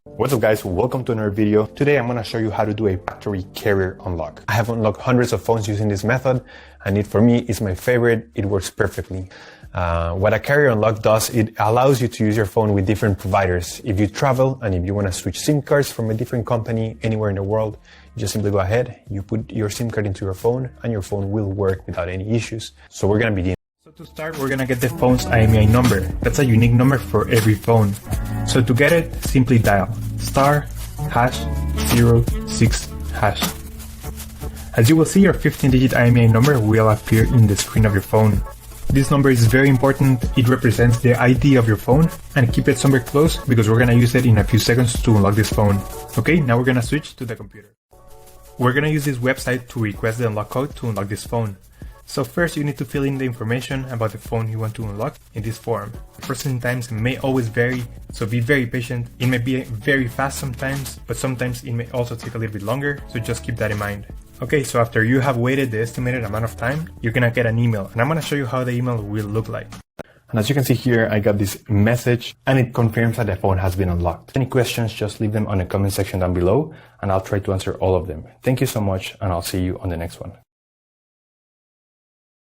What's up guys, welcome to another video. Today I'm going to show you how to do a factory carrier unlock. I have unlocked hundreds of phones using this method and it for me is my favorite. It works perfectly. What a carrier unlock does, it allows you to use your phone with different providers. If you travel and if you want to switch SIM cards from a different company anywhere in the world, you just simply go ahead, you put your SIM card into your phone and your phone will work without any issues. So we're going to begin. So to start, we're going to get the phone's IMEI number. That's a unique number for every phone. So to get it, simply dial *#06#. As you will see, your 15-digit IMEI number will appear in the screen of your phone. This number is very important. It represents the ID of your phone, and keep it somewhere close because we're going to use it in a few seconds to unlock this phone. Okay, now we're going to switch to the computer. We're going to use this website to request the unlock code to unlock this phone. So first you need to fill in the information about the phone you want to unlock in this form. Processing times may always vary, so be very patient. It may be very fast sometimes, but sometimes it may also take a little bit longer, so just keep that in mind. Okay, so after you have waited the estimated amount of time, you're gonna get an email, and I'm gonna show you how the email will look like. And as you can see here, I got this message and it confirms that the phone has been unlocked. Any questions, just leave them on the comment section down below and I'll try to answer all of them. Thank you so much and I'll see you on the next one.